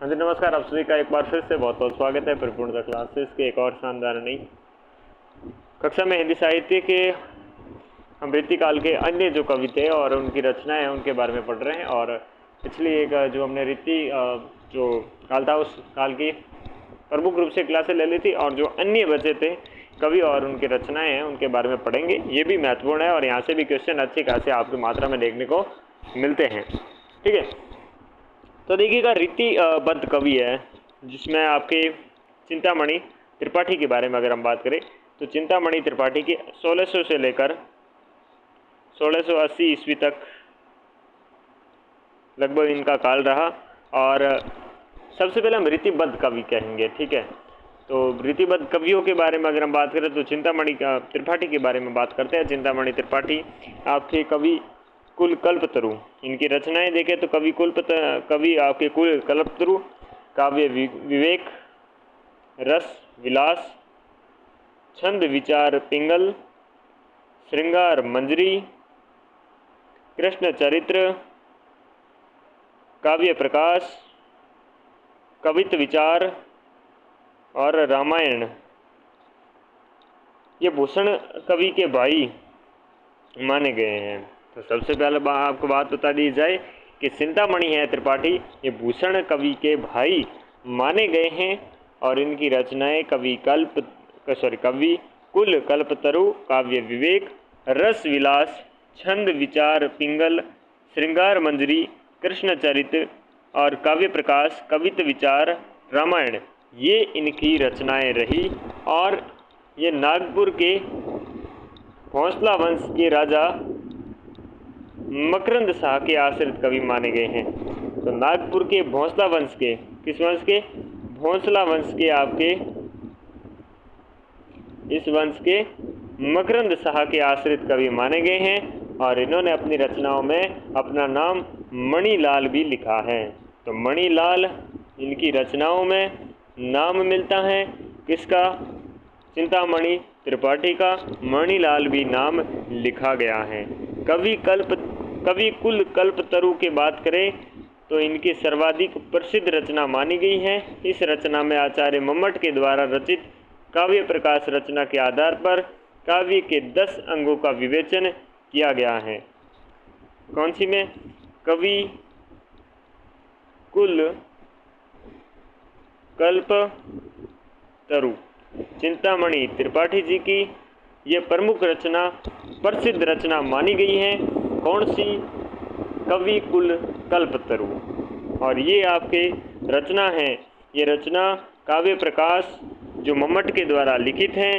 हाँ जी, नमस्कार। आप सभी का एक बार फिर से बहुत बहुत स्वागत है परिपूर्णता क्लासेस के एक और शानदार नई कक्षा में। हिंदी साहित्य के हम रीतिकाल के अन्य जो कवि थे और उनकी रचनाएं हैं उनके बारे में पढ़ रहे हैं। और पिछली एक जो हमने जो काल था उस काल की प्रमुख रूप से क्लासें ले ली थी, और जो अन्य बचे थे कवि और उनकी रचनाएं हैं उनके बारे में पढ़ेंगे। ये भी महत्वपूर्ण है और यहाँ से भी क्वेश्चन अच्छी खासी आपकी मात्रा में देखने को मिलते हैं। ठीक है, तो देखिएगा, रीतिबद्ध कवि है जिसमें आपके चिंतामणि त्रिपाठी के बारे में अगर हम बात करें तो चिंतामणि त्रिपाठी के 1600 से लेकर 1680 ईस्वी तक लगभग इनका काल रहा। और सबसे पहले हम रीतिबद्ध कवि कहेंगे। ठीक है, तो रीतिबद्ध कवियों के बारे में अगर हम बात करें तो चिंतामणि त्रिपाठी के बारे में बात करते हैं। चिंतामणि त्रिपाठी आपके कवि कुल कल्पतरु, इनकी रचनाएं देखें तो कवि आपके कुल कल्पतरु, काव्य विवेक, रस विलास, छंद विचार पिंगल, श्रृंगार मंजरी, कृष्ण चरित्र, काव्य प्रकाश, कवित्व विचार और रामायण, ये भूषण कवि के भाई माने गए हैं। तो सबसे पहले आपको बात बता दी जाए कि चिंतामणि है त्रिपाठी, ये भूषण कवि के भाई माने गए हैं और इनकी रचनाएं कवि कुल कल्पतरु, काव्य विवेक, रस विलास, छंद विचार पिंगल, श्रृंगार मंजरी, कृष्ण चरित्र और काव्य प्रकाश, कवित्व विचार, रामायण, ये इनकी रचनाएं रही। और ये नागपुर के भोंसला वंश के राजा मकरंद शाह के आश्रित कवि माने गए हैं। तो नागपुर के भोंसला वंश के, किस वंश के? भोंसला वंश के, आपके इस वंश के मकरंद शाह के आश्रित कवि माने गए हैं। और इन्होंने अपनी रचनाओं में अपना नाम मणिलाल भी लिखा है। तो मणिलाल इनकी रचनाओं में नाम मिलता है किसका? चिंतामणि त्रिपाठी का मणिलाल भी नाम लिखा गया है। कवि कुल कल्पतरु की बात करें तो इनकी सर्वाधिक प्रसिद्ध रचना मानी गई है। इस रचना में आचार्य मम्मट के द्वारा रचित काव्य प्रकाश रचना के आधार पर काव्य के 10 अंगों का विवेचन किया गया है। कौन सी में? कवि कुल कल्पतरु चिंतामणि त्रिपाठी जी की ये प्रमुख रचना, प्रसिद्ध रचना मानी गई है। कौन सी? कवि कुल कल्पतरु। और ये आपके रचना है, ये रचना काव्य प्रकाश जो मम्मट के द्वारा लिखित हैं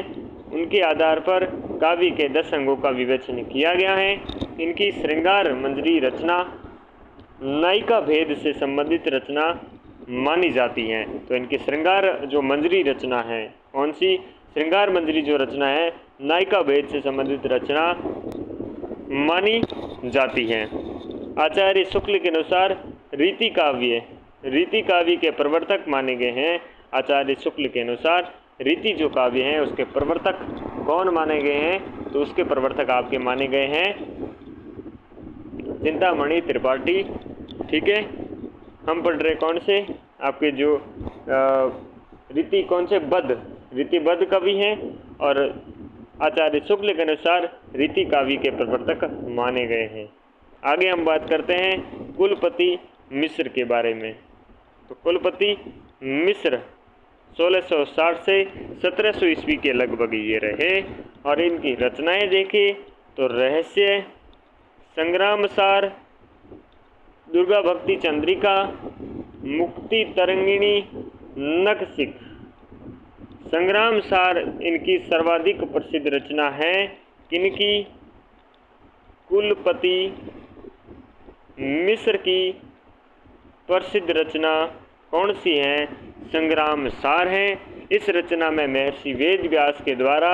उनके आधार पर काव्य के 10 अंगों का विवेचन किया गया है। इनकी श्रृंगार मंजरी रचना नायिका भेद से संबंधित रचना मानी जाती है। तो इनकी श्रृंगार जो मंजरी रचना है, कौन सी? श्रृंगार मंजरी जो रचना है नायिका भेद से संबंधित रचना मानी जाती है। आचार्य शुक्ल के अनुसार रीति काव्य के प्रवर्तक माने गए हैं। आचार्य शुक्ल के अनुसार रीति जो काव्य हैं उसके प्रवर्तक कौन माने गए हैं? तो उसके प्रवर्तक आपके माने गए हैं चिंतामणि त्रिपाठी। ठीक है, हम पढ़ रहे कौन से? आपके जो रीतिबद्ध कवि हैं और आचार्य शुक्ल के अनुसार रीति काव्य के प्रवर्तक माने गए हैं। आगे हम बात करते हैं कुलपति मिश्र के बारे में। तो कुलपति मिश्र 1660 से 1700 ईस्वी के लगभग ये रहे। और इनकी रचनाएं देखें तो रहस्य, संग्राम सार, दुर्गा भक्ति चंद्रिका, मुक्ति तरंगिणी, नखशिख। संग्राम सार इनकी सर्वाधिक प्रसिद्ध रचना है। किनकी? कुलपति मिश्र की प्रसिद्ध रचना कौन सी है? संग्राम सार है। इस रचना में महर्षि वेद व्यास के द्वारा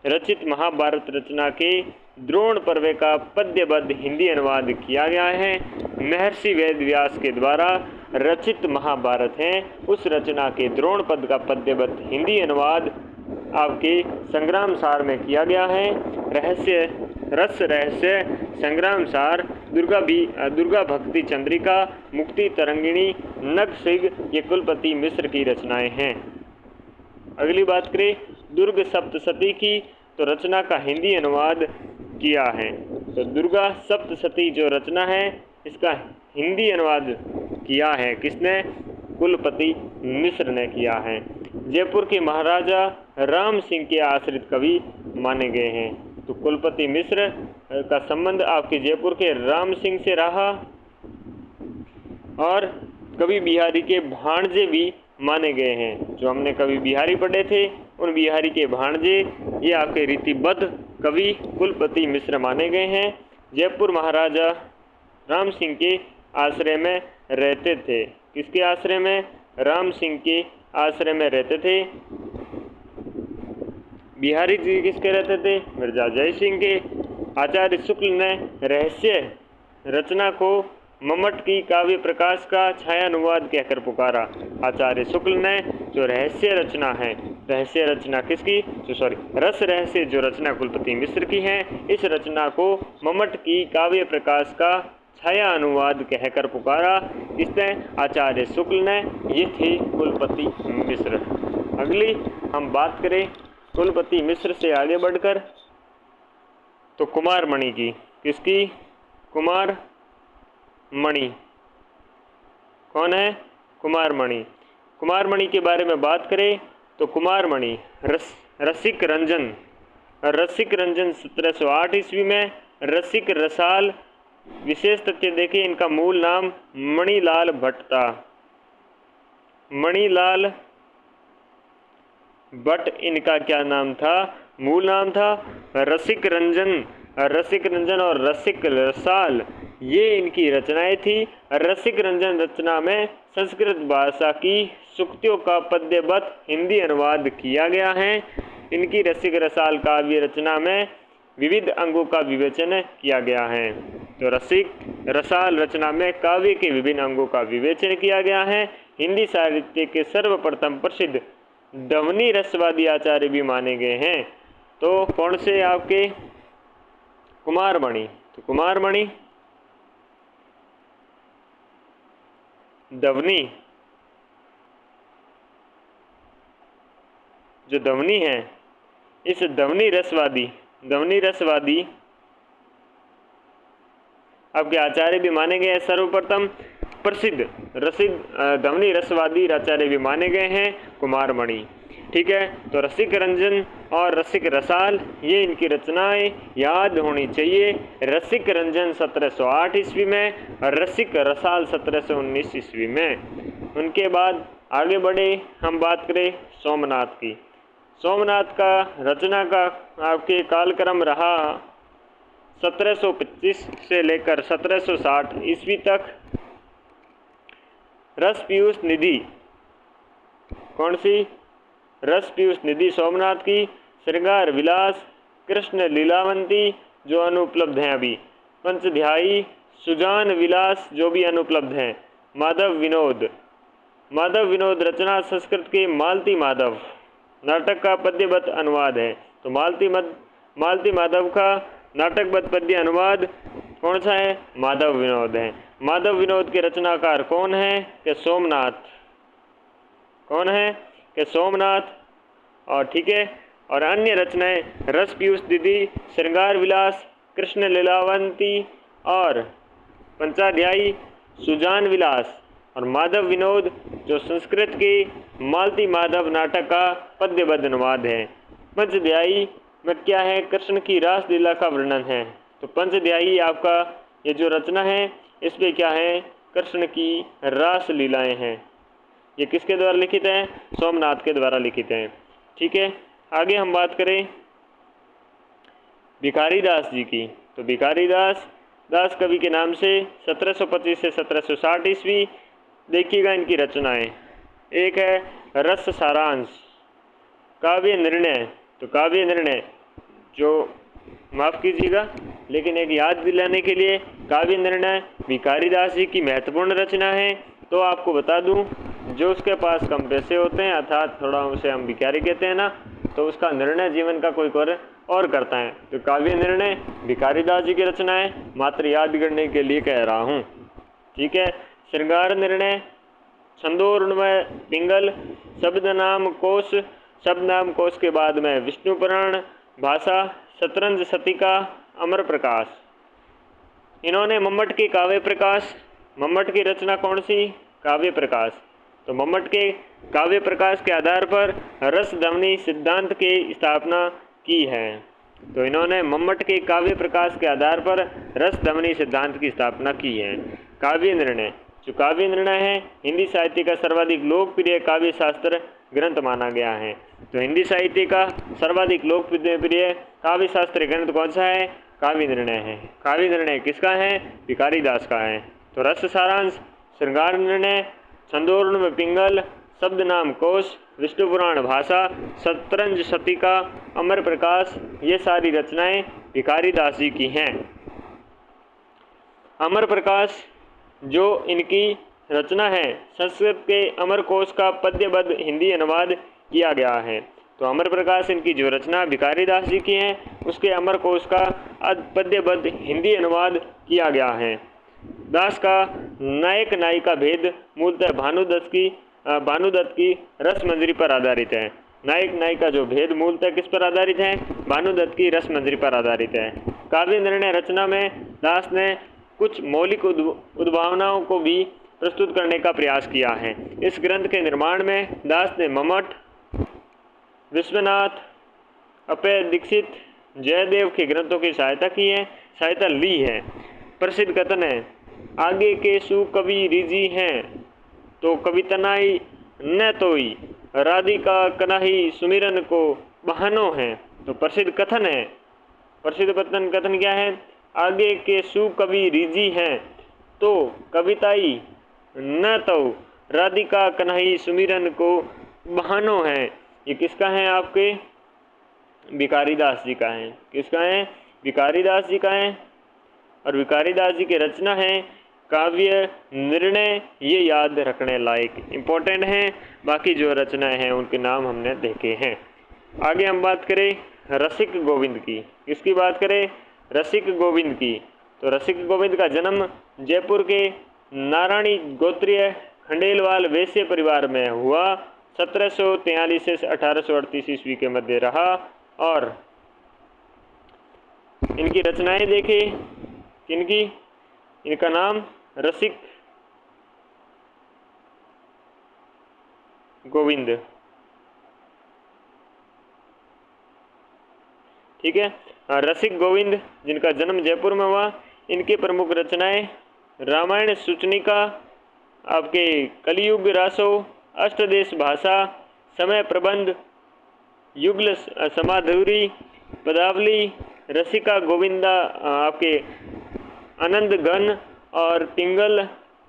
रचित महाभारत रचना के द्रोण पर्व का पद्यबद्ध हिंदी अनुवाद किया गया है। महर्षि वेद व्यास के द्वारा रचित महाभारत है, उस रचना के द्रोण पद का पद्यबद्ध हिंदी अनुवाद आपके संग्राम सार में किया गया है। रहस्य संग्राम सार दुर्गा भक्ति चंद्रिका, मुक्ति तरंगिणी, नखसिग, ये कुलपति मिश्र की रचनाएं हैं। अगली बात करें दुर्ग सप्तशती की, तो रचना का हिंदी अनुवाद किया है। तो दुर्गा सप्तशती जो रचना है इसका हिंदी अनुवाद किया है किसने? कुलपति मिश्र ने किया है। जयपुर के महाराजा राम सिंह के आश्रित कवि माने गए हैं। तो कुलपति मिश्र का संबंध आपके जयपुर के राम सिंह से रहा और कवि बिहारी के भाणजे भी माने गए हैं। जो हमने कवि बिहारी पढ़े थे उन बिहारी के भाणजे ये आपके रीतिबद्ध कवि कुलपति मिश्र माने गए हैं। जयपुर महाराजा राम सिंह के आश्रय में रहते थे। किसके आश्रय में? राम सिंह के आश्रय में रहते थे। बिहारी जी किसके रहते थे? मिर्जा जय सिंह के। आचार्य शुक्ल ने रहस्य रचना को मम्मट की काव्य प्रकाश का छायानुवाद कहकर पुकारा। आचार्य शुक्ल ने जो रहस्य रचना है, रहस्य रचना किसकी? रस रहस्य जो रचना कुलपति मिश्र की है, इस रचना को मम्मट की काव्य प्रकाश का छाया अनुवाद कहकर पुकारा। किसने? आचार्य शुक्ल ने। ये थे कुलपति मिश्र। अगली हम बात करें कुलपति मिश्र से आगे बढ़कर तो कुमार मणि की। किसकी? कुमार मणि। कौन है? कुमार मणि। कुमार मणि के बारे में बात करें तो कुमार मणि रसिक रंजन 1708 ईस्वी में रसिक रसाल। विशेष तथ्य देखिए इनका मूल नाम मणिलाल भट्ट था। मणिलाल भट्ट इनका क्या नाम था? मूल नाम था रसिक रंजन और रसिक रसाल, ये इनकी रचनाएं थी। रसिक रंजन रचना में संस्कृत भाषा की सूक्तियों का पद्यबद्ध हिंदी अनुवाद किया गया है। इनकी रसिक रसाल काव्य रचना में विविध अंगों का विवेचन किया गया है। तो रसिक रसाल रचना में काव्य के विभिन्न अंगों का विवेचन किया गया है। हिंदी साहित्य के सर्वप्रथम प्रसिद्ध दवनी रसवादी आचार्य भी माने गए हैं। तो कौन से आपके? कुमार मणि। तो कुमार मणि दवनी, जो दवनी है, इस दवनी रसवादी आपके आचार्य भी माने गए हैं। सर्वप्रथम प्रसिद्ध दवनी रसवादी आचार्य भी माने गए हैं कुमार मणि। ठीक है, तो रसिक रंजन और रसिक रसाल ये इनकी रचनाएं याद होनी चाहिए। रसिक रंजन 1708 ईस्वी में और रसिक रसाल 1719 ईस्वी में। उनके बाद आगे बढ़े हम बात करें सोमनाथ की। सोमनाथ का रचना का आपके कालक्रम रहा 1725 से लेकर 1760 ईस्वी तक। रस पीयूष निधि, कौन सी? रस पीयूष निधि सोमनाथ की। श्रृंगार विलास, कृष्ण लीलावंती जो अनुपलब्ध हैं अभी। पंचध्यायी, सुजान विलास जो भी अनुपलब्ध हैं। माधव विनोद रचना संस्कृत के मालती माधव नाटक का पद्यबद्ध अनुवाद है। तो मालती माधव का नाटकबद्ध पद्य अनुवाद कौन सा है? माधव विनोद है। माधव विनोद के रचनाकार कौन है? कि सोमनाथ। कौन है? कि सोमनाथ। और ठीक है, और अन्य रचनाएं रस पीयूष निधि, श्रृंगार विलास, कृष्ण लीलावंती और पंचाध्यायी, सुजान विलास और माधव विनोद जो संस्कृत के मालती माधव नाटक का पद्यबद्ध अनुवाद है। पंचध्यायी में क्या है? कृष्ण की रास लीला का वर्णन है। तो पंचध्यायी आपका ये जो रचना है इसमें क्या है? कृष्ण की रास लीलाएं हैं। ये किसके द्वारा लिखित है? सोमनाथ के द्वारा लिखित हैं। ठीक है, आगे हम बात करें भिखारी दास जी की। तो भिखारी दास कवि के नाम से 1725 से 1760 ईस्वी। देखिएगा इनकी रचनाएं। एक है रस सारांश, काव्य निर्णय। तो काव्य निर्णय जो माफ़ कीजिएगा लेकिन एक याद दिलाने के लिए, काव्य निर्णय भिखारी दास जी की महत्वपूर्ण रचना है। तो आपको बता दूं, जो उसके पास कम पैसे होते हैं अर्थात थोड़ा उसे हम भिखारी कहते हैं ना, तो उसका निर्णय जीवन का कोई और करता है। तो काव्य निर्णय भिखारीदास जी की रचना है, मात्र याद करने के लिए कह रहा हूँ। ठीक है। श्रृंगार निर्णय छंदोर्णमय पिंगल, शब्द नाम कोश, शब्द नाम कोश के बाद में विष्णु पुराण, भाषा, शतरंज शतिका, अमर प्रकाश। इन्होंने मम्मट के काव्य प्रकाश, मम्मट की रचना कौन सी? काव्य प्रकाश। तो मम्मट के काव्य प्रकाश के आधार पर रस ध्वनि सिद्धांत की स्थापना की है। तो इन्होंने मम्मट के काव्य प्रकाश के आधार पर रस ध्वनि सिद्धांत की स्थापना की है। काव्य निर्णय, जो काव्य निर्णय है हिंदी साहित्य का सर्वाधिक लोकप्रिय काव्य शास्त्र ग्रंथ माना गया है। तो हिंदी साहित्य का सर्वाधिक लोकप्रिय काव्य शास्त्र ग्रंथ कौन सा है? काव्य निर्णय है। काव्य निर्णय किसका है? भिखारीदास का है। तो रस सारांश श्रृंगार निर्णय, छंदोर्ण पिंगल, शब्द नाम कोश, विष्णु पुराण, भाषा, शतरंज शतिका, अमर प्रकाश, ये सारी रचनाएं भिखारीदास जी की हैं। अमर प्रकाश जो इनकी रचना है, संस्कृत के अमर कोश का पद्यबद्ध हिंदी अनुवाद किया गया है। तो अमर प्रकाश इनकी जो रचना भिखारीदास जी की है, उसके अमर कोश का पद्यबद्ध हिंदी अनुवाद किया गया है। दास का नायक नायिका भेद मूलतः भानुदत्त की रस मंजरी पर आधारित है। नायक नायिका जो भेद मूलतः किस पर आधारित है? भानुदत्त की रस मंजरी पर आधारित है। काव्य निर्णय रचना में दास ने कुछ मौलिक उद्भावनाओं को भी प्रस्तुत करने का प्रयास किया है। इस ग्रंथ के निर्माण में दास ने मम्मट, विश्वनाथ, अपेय दीक्षित, जयदेव के ग्रंथों की सहायता ली है। प्रसिद्ध कथन है, आगे के सु कवि रिजी हैं, तो कवितनाई न तोई, राधिका कनाही सुमिरन को बहनो हैं। तो प्रसिद्ध कथन है, प्रसिद्ध कथन क्या है? आगे के सु कवि रिजी हैं, तो कविताई न तो राधिका कन्हई सुमिरन को बहानो है। ये किसका है? आपके भिखारीदास जी का है। किसका है? भिखारीदास जी का है। और भिखारीदास जी की रचना है काव्य निर्णय। ये याद रखने लायक इम्पोर्टेंट है। बाकी जो रचनाएं हैं उनके नाम हमने देखे हैं। आगे हम बात करें रसिक गोविंद की। किसकी बात करें? रसिक गोविंद की। तो रसिक गोविंद का जन्म जयपुर के नारायणी गोत्रीय खंडेलवाल वैश्य परिवार में हुआ। 1743 से 1838 ईस्वी के मध्य रहा। और इनकी रचनाएं देखें, किनकी? इनका नाम रसिक गोविंद। ठीक है। रसिक गोविंद जिनका जन्म जयपुर में हुआ। इनकी प्रमुख रचनाएं रामायण सूचनिका, आपके कलियुग रासो, अष्टदेश भाषा, समय प्रबंध, युगल समाधुरी, पदावली, रसिका गोविंदा, आपके आनंद घन और पिंगल,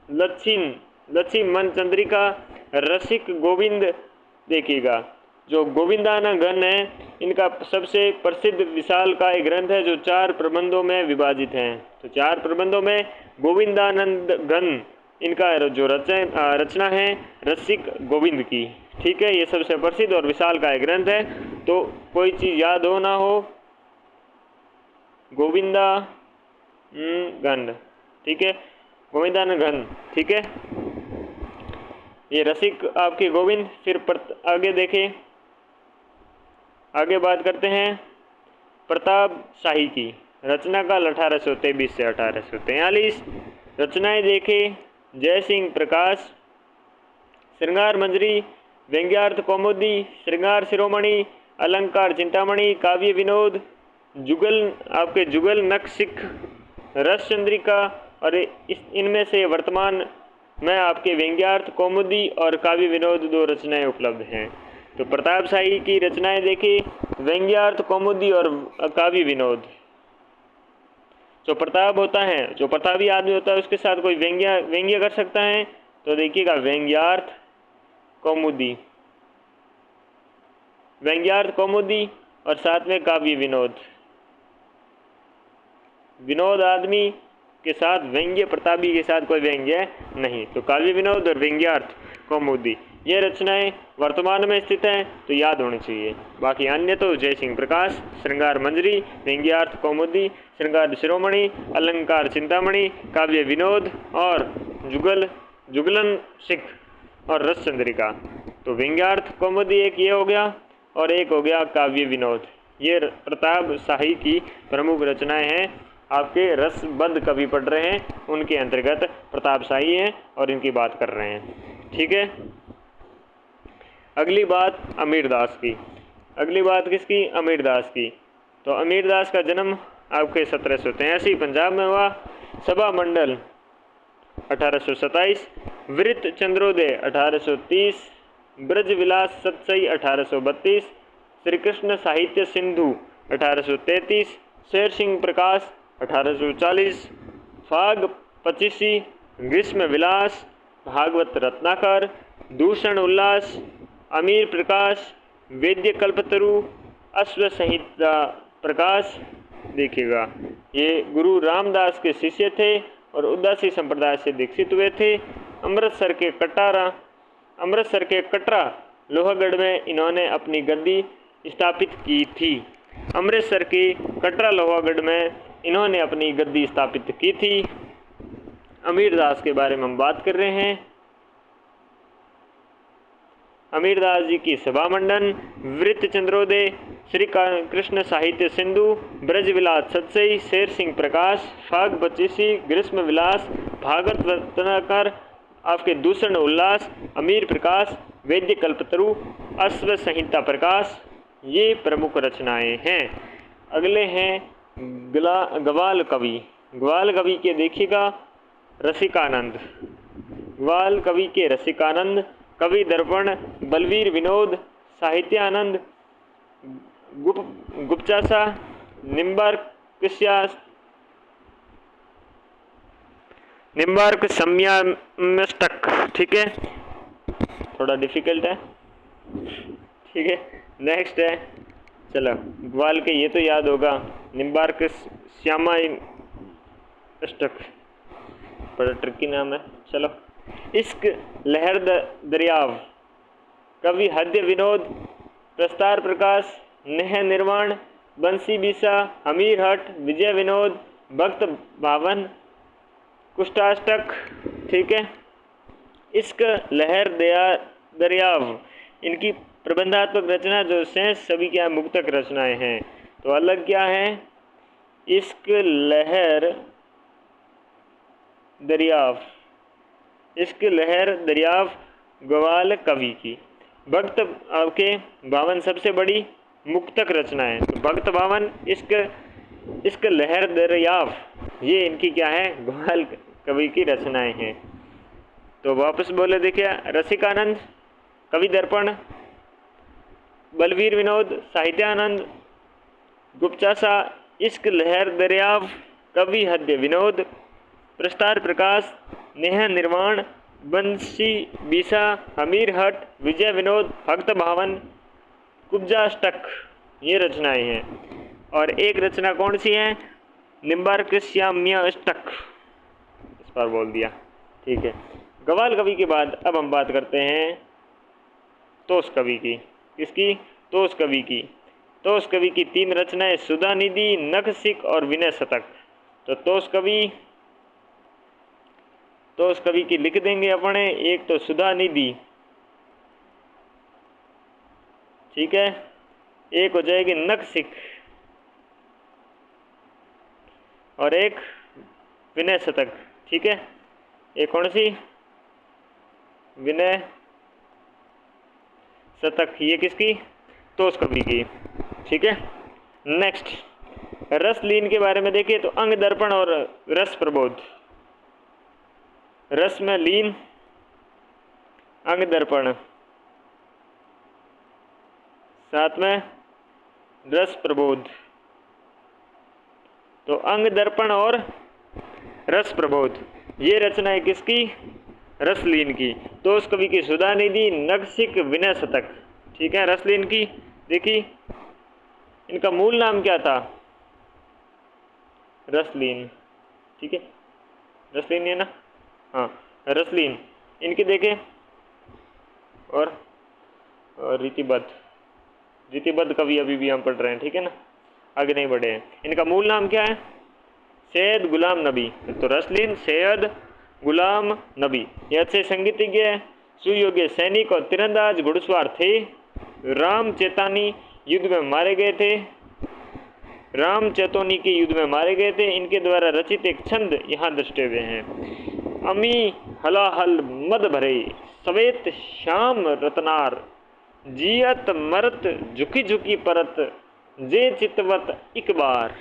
लच्छी मन चंद्रिका, रसिक गोविंद। देखिएगा जो गोविंदानंद घन है, इनका सबसे प्रसिद्ध विशालकाय ग्रंथ है जो 4 प्रबंधों में विभाजित हैं। तो 4 प्रबंधों में गोविंदानंद घन इनका जो रचना है रसिक गोविंद की। ठीक है। ये सबसे प्रसिद्ध और विशालकाय ग्रंथ है। तो कोई चीज़ याद हो ना हो, गोविंदा घन। ठीक है, गोविंदानंद घन। ठीक है, ये रसिक आपके गोविंद। फिर आगे देखें, आगे बात करते हैं प्रताप शाही की। रचना काल 1823 से 1843। रचनाएं देखें जय सिंह प्रकाश, श्रृंगार मंजरी, व्यंग्यार्थ कौमुदी, श्रृंगार शिरोमणि, अलंकार चिंतामणि, काव्य विनोद, जुगल नक्सिक, रस चंद्रिका। और इनमें से वर्तमान में आपके व्यंग्यार्थ कौमुदी और काव्य विनोद 2 रचनाएं उपलब्ध हैं। तो प्रताप शाही की रचनाएं देखिए, व्यंग्यार्थ कौमुदी और काव्य विनोद। जो प्रताप होता है, जो प्रतापी आदमी होता है, उसके साथ कोई व्यंग्य कर सकता है। तो देखिएगा व्यंग्यार्थ कौमुदी और साथ में काव्य विनोद आदमी के साथ व्यंग्य, प्रतापी के साथ कोई व्यंग्य नहीं। तो काव्य विनोद और व्यंग्यार्थ कौमुदी ये रचनाएं वर्तमान में स्थित हैं तो याद होनी चाहिए। बाकी अन्य तो जय सिंह प्रकाश, श्रृंगार मंजरी, व्यंग्यार्थ कौमुदी, श्रृंगार शिरोमणि, अलंकार चिंतामणि, काव्य विनोद और जुगलन सिख और रस चंद्रिका। तो व्यंग्यार्थ कौमुदी एक ये हो गया और एक हो गया काव्य विनोद। ये प्रताप शाही की प्रमुख रचनाएं हैं। आपके रसबद्ध कवि पढ़ रहे हैं, उनके अंतर्गत प्रताप शाही हैं और इनकी बात कर रहे हैं। ठीक है, अगली बात अमीरदास की। अगली बात किसकी? अमीरदास की। तो अमीरदास का जन्म आपके 1783 पंजाब में हुआ। सभा मंडल 1827, वृत्त चंद्रोदय 1830, ब्रज विलास सतसई 1832, श्री कृष्ण साहित्य सिंधु 1833, शेर सिंह प्रकाश 1840, फाग पचीसी, ग्रीष्म विलास, भागवत रत्नाकर, दूषण उल्लास, अमीर प्रकाश, वेद्य कल्पतरु, अश्व संहिता प्रकाश। देखिएगा, ये गुरु रामदास के शिष्य थे और उदासी संप्रदाय से दीक्षित हुए थे। अमृतसर के कटरा लोहागढ़ में इन्होंने अपनी गद्दी स्थापित की थी। अमृतसर के कटरा लोहागढ़ में इन्होंने अपनी गद्दी स्थापित की थी। अमीरदास के बारे में हम बात कर रहे हैं। अमीरदास जी की सभा मंडन, वृत्त चंद्रोदय, श्री कृष्ण साहित्य सिंधु, ब्रज विलास सतसई, शेर सिंह प्रकाश, फाग पचीसी, ग्रीष्म विलास, भागवत रत्नाकर, आपके दूषण उल्लास, अमीर प्रकाश, वेद्य कल्पतरु, अश्व संहिता प्रकाश, ये प्रमुख रचनाएं हैं। अगले हैं ग्वाल कवि। ग्वाल कवि के देखिएगा, रसिकानंद। ग्वाल कवि के रसिकानंद, कवि दर्पण, बलवीर विनोद, साहित्यानंद, गुप्चासा, निम्बार्क सम्यामष्टक। ठीक है, थोड़ा डिफिकल्ट है। ठीक है, नेक्स्ट है, चलो ग्वाल के ये तो याद होगा, निम्बार्क श्यामा अष्टक, बड़ा ट्रिकी नाम है। चलो, इश्क लहर दरियाव, कवि हद्य विनोद, प्रस्तार प्रकाश, नेह निर्वाण, बंसी बीसा, अमीर हट, विजय विनोद, भक्त भावन, कुष्ठाष्टक। ठीक है, इश्क लहर दरियाव, इनकी प्रबंधात्मक रचना जो शेष सभी क्या मुक्तक रचनाएं हैं। तो अलग क्या है? इश्क लहर दरियाव, इश्क लहर दरियाव ग्वाल कवि की। भक्त आपके बावन सबसे बड़ी मुक्तक रचनाएं। तो भक्त बावन, इश्क लहर दरियाव, ये इनकी क्या है? ग्वाल कवि की रचनाएं हैं। तो वापस बोले देखिए, रसिकानंद, कवि दर्पण, बलवीर विनोद, साहित्यानंद, गुप्चासा, इश्क लहर दरियाव, कवि हद्य विनोद, प्रस्तार प्रकाश, नेह निर्वाण, बंसी बीसा, अमीर हट, विजय विनोद, भक्त भावन, कुब्जाष्टक, ये रचनाएं हैं। और एक रचना कौन सी है? निम्बार्क श्याम्याष्टक, इस पर बोल दिया। ठीक है, ग्वाल कवि के बाद अब हम बात करते हैं तोष कवि की। किसकी? तोष कवि की। तोष कवि की 3 रचनाएं, सुधा निधि, नख सिख और विनय शतक। तो तोष कवि की लिख देंगे अपने। एक तो सुधा निधि, ठीक है, एक हो जाएगी नख सिख और एक विनय शतक। ठीक है, एक कौन सी? विनय शतक, ये किसकी? तोष कवि की। ठीक है, नेक्स्ट रसलीन के बारे में देखिए तो अंग दर्पण और रस प्रबोध। रस में लीन, अंग दर्पण, साथ में रस प्रबोध। तो अंग दर्पण और रस प्रबोध, ये रचना है किसकी? रसलीन की। तो उस कवि की सुधा निधि, नखसिक, विनय शतक। ठीक है, रसलीन की देखिए, इनका मूल नाम क्या था? रसलीन। ठीक है, रसलीन है ना? हाँ, रसलीन। इनकी देखें, और रीतिबद्ध कवि अभी भी हम पढ़ रहे हैं, ठीक है ना, आगे नहीं बढ़े हैं। इनका मूल नाम क्या है? सैयद गुलाम नबी। तो रसलीन सैयद गुलाम नबी ये अच्छे संगीतज्ञ, सुयोग्य सैनिक और तीरंदाज घुड़सवार थे। राम चेतानी युद्ध में मारे गए थे, राम चेतोनी के युद्ध में मारे गए थे। इनके द्वारा रचित एक छंद यहाँ दृष्टे हुए हैं। अमी हलाहल मद भरे सवेत श्याम रतनार, जियत मरत झुकी झुकी परत, जे चितवत इक बार।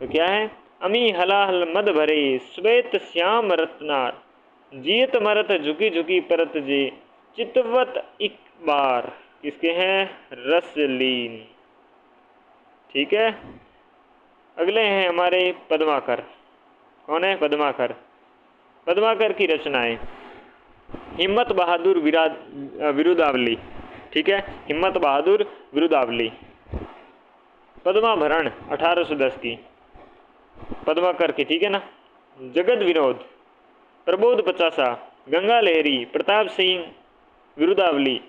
तो क्या है? अमी हलाहल मद भरे श्वेत श्याम रत्नार, जियत मरत झुकी झुकी परत, जे चितवत इक बार। किसके हैं? रसलीन। ठीक है। अगले हैं हमारे पद्माकर। कौन है? पद्माकर। पद्माकर की रचनाएं हिम्मत बहादुर विरुदावली। ठीक है, हिम्मत बहादुर विरुदावली। पद्माभरण 1810 की पद्माकर की, ठीक है ना। जगत विनोद, प्रबोध पचासा, गंगा लहरी, प्रताप सिंह विरुदावली,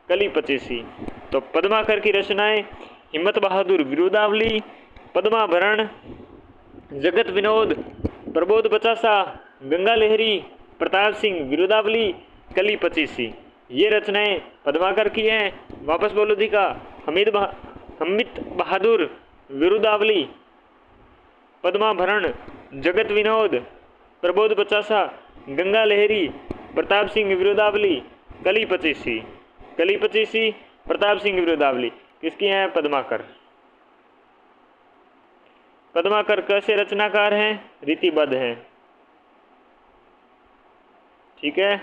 कली 25। तो पद्माकर की रचनाएं हिम्मत बहादुर विरुदावली, पद्माभरण, जगत विनोद, प्रबोध पचासा, गंगा लहरी, प्रताप सिंह विरुदावली, कली 25। ये रचनाएं पद्माकर की हैं। वापस बोलो दिखा। हिम्मत बहादुर विरुदावली, पद्माभरण, जगत विनोद, प्रबोध पचासा, गंगा लहरी, प्रताप सिंह विरुदावली, कली 25। कली 25 प्रताप सिंह विरुदावली किसकी हैं? पद्माकर। पद्माकर कैसे रचनाकार हैं? रीतिबद्ध हैं। ठीक है,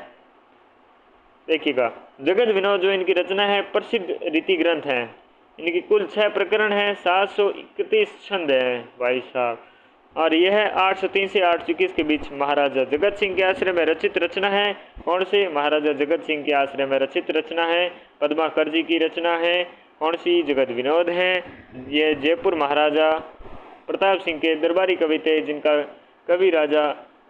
देखिएगा। जगत विनोद जो इनकी रचना है, प्रसिद्ध रीति ग्रंथ है। इनकी कुल 6 प्रकरण हैं, 731 छंद है भाई साहब। और यह है 803 से 821 के बीच महाराजा जगत सिंह के आश्रय में रचित रचना है। कौन से? महाराजा जगत सिंह के आश्रय में रचित रचना है। पद्माकर जी की रचना है। कौन सी? जगत विनोद है। ये जयपुर महाराजा प्रताप सिंह के दरबारी कवि थे, जिनका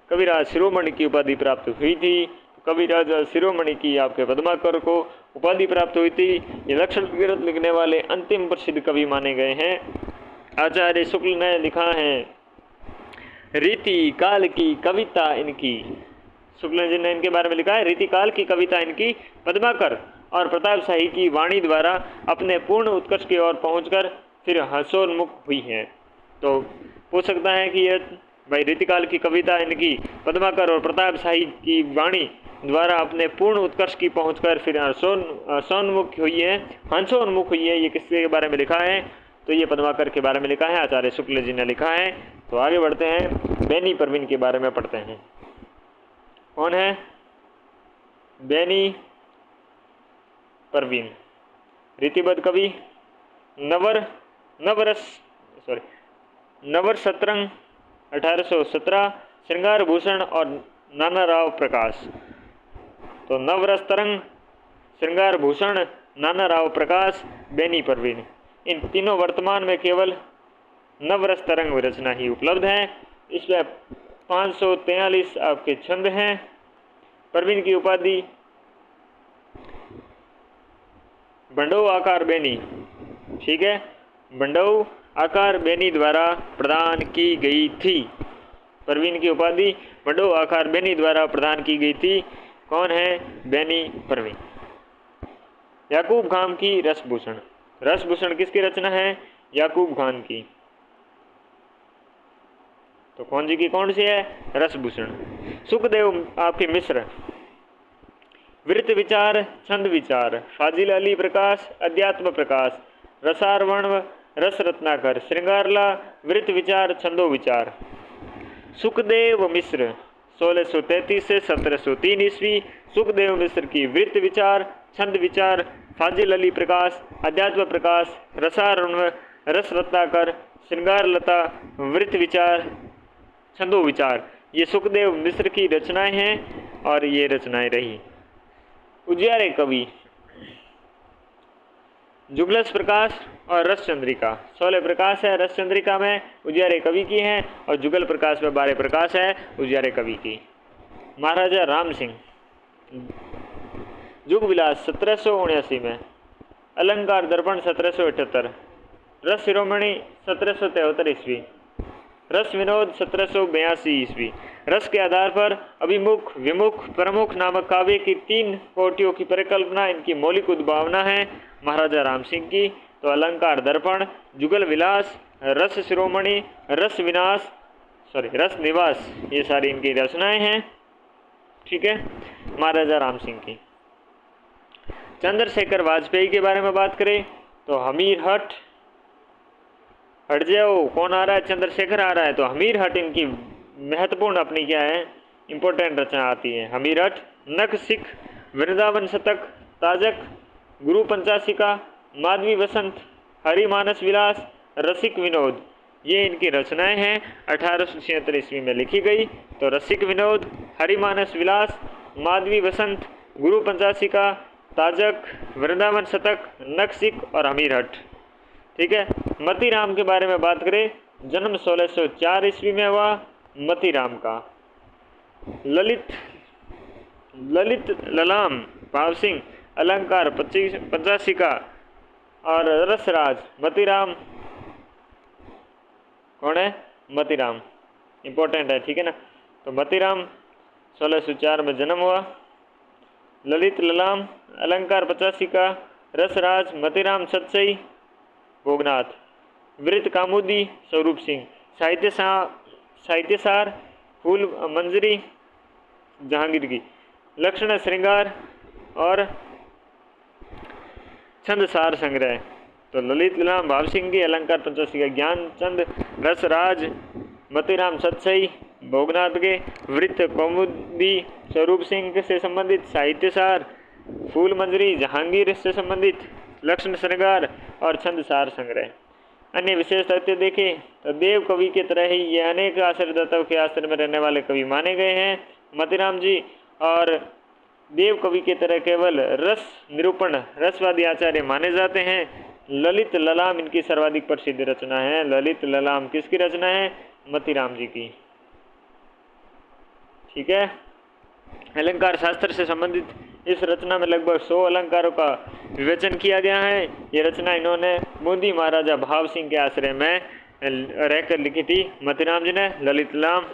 कविराज शिरोमणि की उपाधि प्राप्त हुई थी। कविराज शिरोमणि की आपके पद्माकर को उपाधि प्राप्त हुई थी। ये लक्षण ग्रंथ लिखने वाले अंतिम प्रसिद्ध कवि माने गए हैं। आचार्य शुक्ल ने लिखा है, रीति काल की कविता इनकी। शुक्ल जी ने इनके बारे में लिखा है, रीति काल की कविता इनकी पद्माकर और प्रताप शाही की वाणी द्वारा अपने पूर्ण उत्कर्ष की ओर पहुंचकर फिर हर्षोन्मुख हुई है। तो पूछ सकता है कि ये भाई रीतिकाल की कविता इनकी पद्माकर और प्रताप शाही की वाणी द्वारा अपने पूर्ण उत्कर्ष की पहुंचकर फिर हर्षोन्मुख हुई है, हंसोन्मुख हुई है, ये किसके बारे में लिखा है? तो ये पद्माकर के बारे में लिखा है, आचार्य शुक्ल जी ने लिखा है। तो आगे बढ़ते हैं, बेनी परवीन के बारे में पढ़ते हैं। कौन है? बेनी परवीन, रीतिबद्ध कवि, नवर शतरंग 1817, श्रृंगार भूषण और नाना राव प्रकाश। तो नवरस तरंग, श्रृंगार भूषण, नाना राव प्रकाश, बेनी परवीन, इन तीनों वर्तमान में केवल नवरस तरंग रचना ही उपलब्ध है। इसमें 543 आपके छंद हैं। परवीन की उपाधि बंडो आकार बेनी, ठीक है, बंडो आकार बेनी द्वारा प्रदान की गई थी। परवीन की उपाधि बंडो आकार बेनी द्वारा प्रदान की गई थी। कौन है? बेनी परवीन। याकूब खान की रसभूषण, रसभूषण किसकी रचना है? याकूब खान की। तो कौन जी की कौन सी है? रसभूषण। सुखदेव आपके मिश्र, वृत्त विचार, छंद विचार, फाजिल अली प्रकाश, अध्यात्म प्रकाश, रसारवण, रस रत्नाकर, श्रृंगारला, वृत्त विचार, छंदो विचार। सुखदेव मिश्र 1633 से 1703 ईस्वी। सुखदेव मिश्र की वृत्त विचार, छंद विचार, फाजिल अली प्रकाश, अध्यात्म प्रकाश, रसारवण, रस रत्नाकर, श्रृंगारलता, वृत्त विचार, छंदो विचार, ये सुखदेव मिश्र की रचनाएं हैं और ये रचनाएं रही। उजियारे कवि जुगलस प्रकाश और रस चंद्रिका। 16 प्रकाश है रस चंद्रिका में, उजियारे कवि की है, और जुगल प्रकाश में 12 प्रकाश है उजियारे कवि की। महाराजा राम सिंह जुग विलास 1779 में, अलंकार दर्पण 1778, रस शिरोमणि 1773 ईस्वी, रस विनोद 1782 ईस्वी। रस के आधार पर अभिमुख, विमुख, प्रमुख नामक काव्य की 3 कोटियों की परिकल्पना इनकी मौलिक उद्भावना है महाराजा राम सिंह की। तो अलंकार दर्पण, जुगल विलास, रस शिरोमणि, रस निवास, ये सारी इनकी रचनाएं हैं। ठीक है, महाराजा राम सिंह की। चंद्रशेखर वाजपेयी के बारे में बात करें तो हमीर हट जाओ, कौन आ रहा है? चंद्रशेखर आ रहा है। तो हमीर हट इनकी महत्वपूर्ण अपनी क्या है, इंपॉर्टेंट रचना आती है। हमीर हट, नख सिख, वृंदावन शतक, ताजक, गुरु पंचाशिका, माधवी वसंत, हरिमानस विलास, रसिक विनोद, ये इनकी रचनाएं हैं। 1876 ईस्वी में लिखी गई। तो रसिक विनोद, हरिमानस विलास, माधवी वसंत, गुरु पंचाशिका, ताजक, वृंदावन शतक, नख सिख और हमीर हट। ठीक है। मतीराम के बारे में बात करें, जन्म 1604 ईस्वी में हुआ मतीराम का। ललित ललाम भाव सिंह, अलंकार 85 और रसराज। मतीराम कौन है? मतीराम इंपॉर्टेंट है। ठीक है ना। तो मतीराम 1604 में जन्म हुआ। ललित ललाम, अलंकार 85, रसराज, मतीराम सतसई, भोगनाथ। वृत्त कामुदी, स्वरूप सिंह। साहित्यसार, फूल मंजरी, जहांगीर की। लक्षण श्रृंगार और छंद सार संग्रह। तो ललित ललाम भाव सिंह की, अलंकार 85 ज्ञानचंद, रसराज, मतीराम सतसई, भोगनाथ के। वृत्त कौमुदी, स्वरूप सिंह से संबंधित। साहित्यसार, फूल मंजरी, जहांगीर से संबंधित। लक्षण श्रृंगार और छंद सार संग्रह। अन्य विशेष तथ्य देखें तो देव कवि के तरह ही ये अनेक आश्रयदाताओं के आश्रय में रहने वाले कवि माने गए हैं मतीराम जी। और देव कवि के तरह केवल रस निरूपण, रसवादी आचार्य माने जाते हैं। ललित ललाम इनकी सर्वाधिक प्रसिद्ध रचना है। ललित ललाम किसकी रचना है? मतीराम जी की। ठीक है। अलंकार शास्त्र से संबंधित इस रचना में लगभग 100 अलंकारों का विवेचन किया गया है। ये रचना इन्होंने बूंदी महाराजा भाव सिंह के आश्रय में रहकर लिखी थी मतीराम जी ने। ललित ललाम,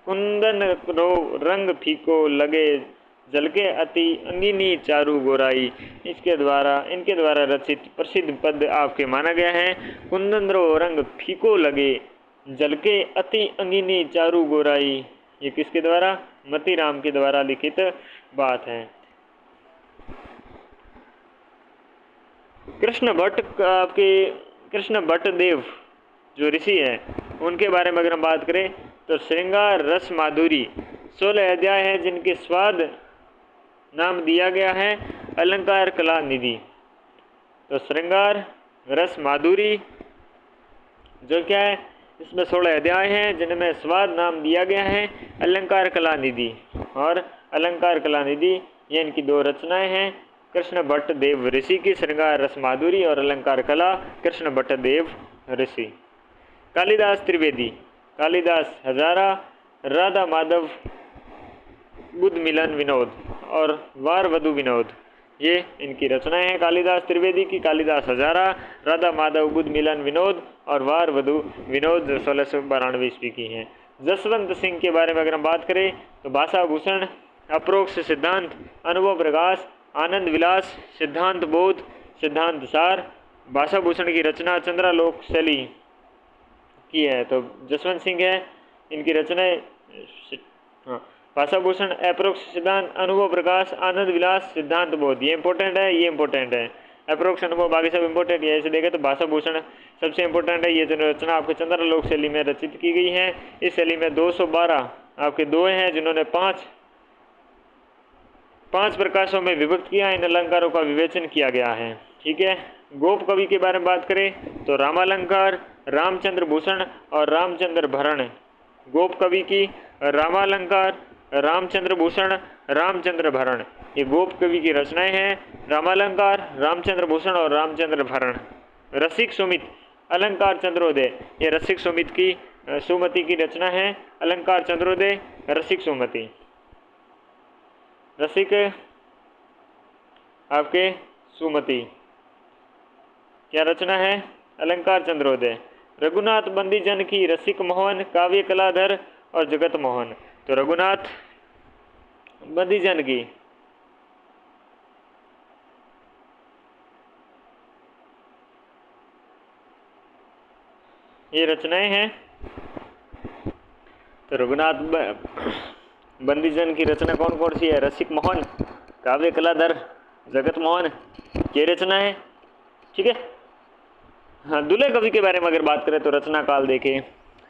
कुंदन रो रंग फीको लगे जलके अति अंगिनी चारू गोराई, इनके द्वारा रचित प्रसिद्ध पद आपके माना गया है। कुंदन रो रंग फीको लगे जलके अति अंगिनी चारू गोराई, ये किसके द्वारा? मतीराम के द्वारा लिखित बात है। कृष्ण भट्ट देव जो ऋषि है उनके बारे में अगर हम बात करें तो श्रृंगार रस माधुरी 16 अध्याय है जिनके स्वाद नाम दिया गया है अलंकार कला निधि। तो श्रृंगार रस माधुरी जो क्या है, इसमें 16 अध्याय हैं जिनमें स्वाद नाम दिया गया है अलंकार कला निधि। और अलंकार कला निधि ये इनकी 2 रचनाएं हैं कृष्ण भट्ट देव ऋषि की, श्रृंगार रस माधुरी और अलंकार कला कृष्ण भट्ट देव ऋषि। कालिदास त्रिवेदी, कालिदास हजारा, राधा माधव बुद्ध मिलन विनोद और वार वधु विनोद, ये इनकी रचनाएं हैं कालिदास त्रिवेदी की। कालिदास हजारा, राधा माधव बुद्ध मिलन विनोद और वार वधु विनोद 1692 ईस्वी की हैं। जसवंत सिंह के बारे में अगर हम बात करें तो भाषा भूषण, अप्रोक्ष सिद्धांत, अनुभव प्रकाश, आनंद विलास, सिद्धांत बोध, सिद्धांत सार। भाषा भूषण की रचना चंद्रालोक शैली की है। तो जसवंत सिंह है इनकी रचनाएं, हाँ, भाषा भूषण, अप्रोक्ष सिद्धांत, अनुभव प्रकाश, आनंद विलास, सिद्धांत बोध, ये इंपॉर्टेंट है, ये इंपॉर्टेंट है। अप्रोक्ष अनुभव बाकी सब इंपॉर्टेंट है। ऐसे देखें तो भाषा भूषण सबसे इंपॉर्टेंट है। ये जो रचना आपके चंद्रालोक शैली में रचित की गई है। इस शैली में 212 आपके दोहे हैं जिन्होंने 5 प्रकाशों में विभक्त किया। इन अलंकारों का विवेचन किया गया है। ठीक है। गोप कवि के बारे में बात करें तो रामालंकार, रामचंद्र भूषण और रामचंद्र भरण। गोप कवि की रामालंकार, रामचंद्र भूषण, रामचंद्र भरण, ये गोप कवि की रचनाएं हैं। रामालंकार, रामचंद्र भूषण और रामचंद्र भरण। रसिक सुमित, अलंकार चंद्रोदय, ये रसिक सुमित की सुमति की रचना है। अलंकार चंद्रोदय, रसिक सुमति। रसिक आपके सुमति। क्या रचना है? अलंकार चंद्रोदय। रघुनाथ बंदीजन की रसिक मोहन, काव्य कलाधर और जगत मोहन। तो रघुनाथ बंदीजन की ये रचनाएं हैं। तो रघुनाथ बंदीजन की रचना कौन कौन सी है? रसिक मोहन, काव्य कलाधर, जगत मोहन, ये रचना है। ठीक है। हाँ, दुल्हे कवि के बारे में अगर बात करें तो रचना काल देखें,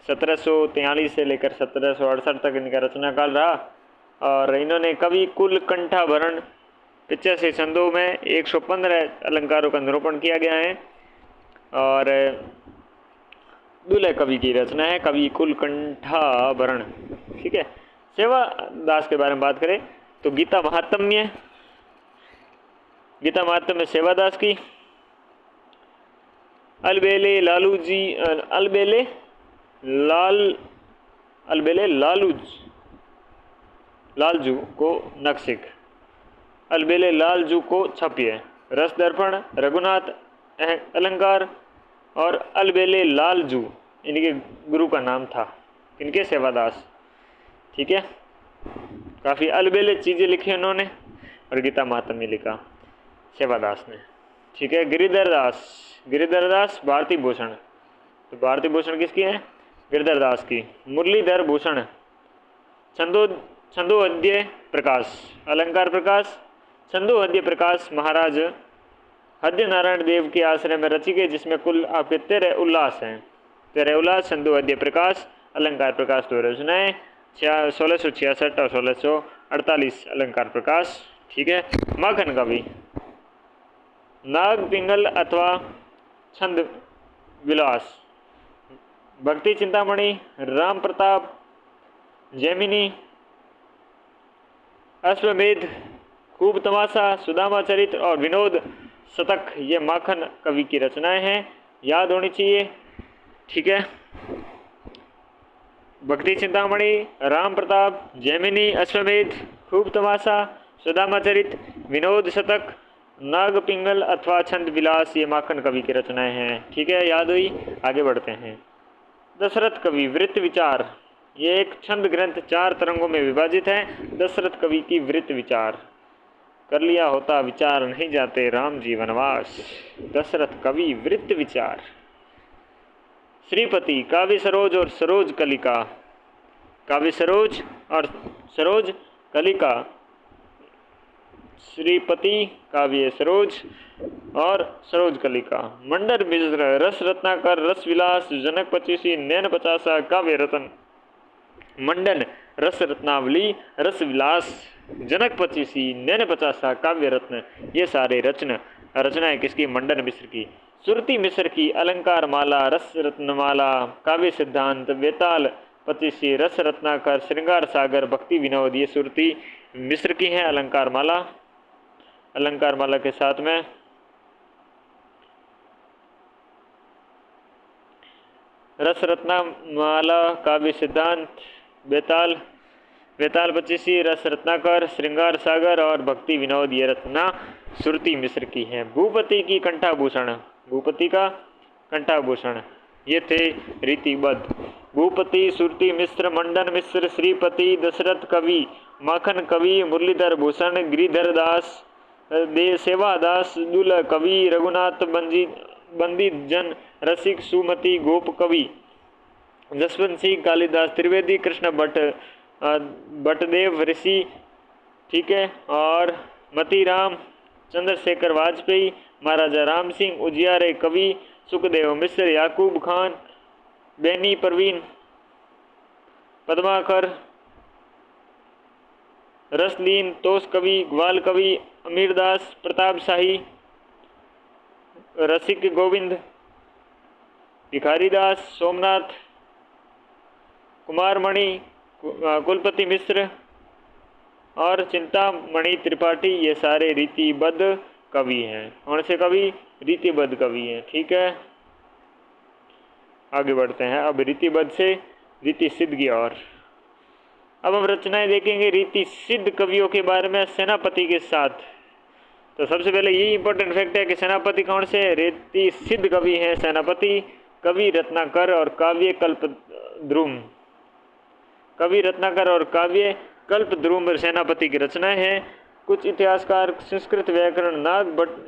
1743 से लेकर 1768 तक इनका रचना काल रहा। और इन्होंने कवि कुल कंठाभरण 85 छंदों में 115 अलंकारों का निरूपण किया गया है। और दुल्हे कवि की रचना है कवि कुल कंठाभरण। ठीक है। सेवा दास के बारे में बात करें तो गीता महात्म्य सेवादास की, अलबेले लालजू को नक्सिक, अलबेले लालजू को छपिए, रस दर्पण रघुनाथ अलंकार और अलबेले लालजू इनके गुरु का नाम था। इनके सेवादास। ठीक है। काफ़ी अलबेले चीज़ें लिखी उन्होंने और गीता महात्म्य लिखा सेवादास ने। ठीक है। गिरिधर दास भारती भूषण। तो भारती भूषण किसकी है? गिरिधर दास की। मुरलीधर भूषण छंदोहद्य प्रकाश, अलंकार प्रकाश, छंदोहद्य प्रकाश महाराज हद्य नारायण देव के आश्रय में रची गई, जिसमें कुल आपके 13 उल्लास हैं। 13 उल्लास, छंदोहद्य प्रकाश, अलंकार प्रकाश 2 रचनाएं, 1666 और 1648 अलंकार प्रकाश। ठीक है। माखन कवि, नाग पिंगल अथवा छंद विलास, भक्ति चिंतामणि, राम प्रताप, जैमिनी, अश्वमेध, खूब तमाशा, सुदामा चरित्र और विनोद शतक, ये माखन कवि की रचनाएं हैं, याद होनी चाहिए। ठीक है। भक्ति चिंतामणि, राम प्रताप, जैमिनी, अश्वमेध, खूब तमाशा, सुदामा चरित्र, विनोद शतक, नाग पिंगल अथवा छंद विलास, ये माखन कवि की रचनाएं हैं। ठीक है, याद हुई। आगे बढ़ते हैं। दशरथ कवि वृत्त विचार, ये एक छंद ग्रंथ 4 तरंगों में विभाजित है। दशरथ कवि की वृत्त विचार, कर लिया होता विचार नहीं जाते राम जी वनवास। दशरथ कवि वृत्त विचार। श्रीपति, काव्य सरोज और सरोज कलिका, काव्य सरोज और सरोज कलिका, श्रीपति, काव्य सरोज और सरोज कलिका। मंडन मिश्र, रस रत्नाकर, रस विलास, जनक पचीसी, नैन पचासा, काव्य रतन। मंडन, रस रत्नावली, रस विलास, जनक पचीसी, नैन पचासा, काव्य रत्न, ये सारे रचनाएं किसकी? मंडन मिश्र की। सुरती मिश्र की अलंकार माला, रस रत्नमाला, काव्य सिद्धांत, बेताल पचीसी, रस रत्नाकर, श्रृंगार सागर, भक्ति विनोद, ये सुरती मिश्र की हैं अलंकार माला। अलंकार माला के साथ में रस रत्नमाला, काव्य सिद्धांत, बेताल पचीसी, रस रत्नाकर, श्रृंगार सागर और भक्ति विनोद, ये रचना सुरती मिश्र की हैं। भूपति की कंठाभूषण, भूपति का कंठाभूषण, ये थे रीतिबद्ध। भूपति, सुरती मिश्र, मंडन मिश्र, श्रीपति, दशरथ कवि, माखन कवि, मुरलीधर भूषण, गिरिधर दास, सेवादास, दुल्ह कवि, रघुनाथ बंदीजन, रसिक, सुमति, गोप कवि, जसवंत सिंह, कालिदास, त्रिवेदी, कृष्ण भट्टदेव ऋषि। ठीक है। और मतीराम, चंद्रशेखर वाजपेयी, महाराजा राम सिंह, उजियारे कवि, सुखदेव मिश्र, याकूब खान, बेनी परवीन, पद्माकर, रसलीन, तोष कवि, ग्वाल कवि, अमीरदास, प्रताप शाही, रसिक गोविंद, भिखारीदास, सोमनाथ, कुमारमणि, कुलपति मिश्र और चिंतामणि त्रिपाठी, ये सारे रीतिबद्ध कवि हैं। कौन से कवि? रीतिबद्ध कवि हैं। ठीक है। आगे बढ़ते हैं अब रीतिबद्ध से रीति सिद्ध की ओर। अब हम रचनाएं देखेंगे रीति सिद्ध कवियों के बारे में। सेनापति के साथ तो सबसे पहले यही इंपॉर्टेंट फैक्ट है कि सेनापति कौन से रीति सिद्ध कवि हैं। सेनापति, कवि रत्नाकर और काव्य कल्पद्रुम। कवि रत्नाकर और काव्य कल्पद्रुम सेनापति की रचनाएं हैं। कुछ इतिहासकार संस्कृत व्याकरण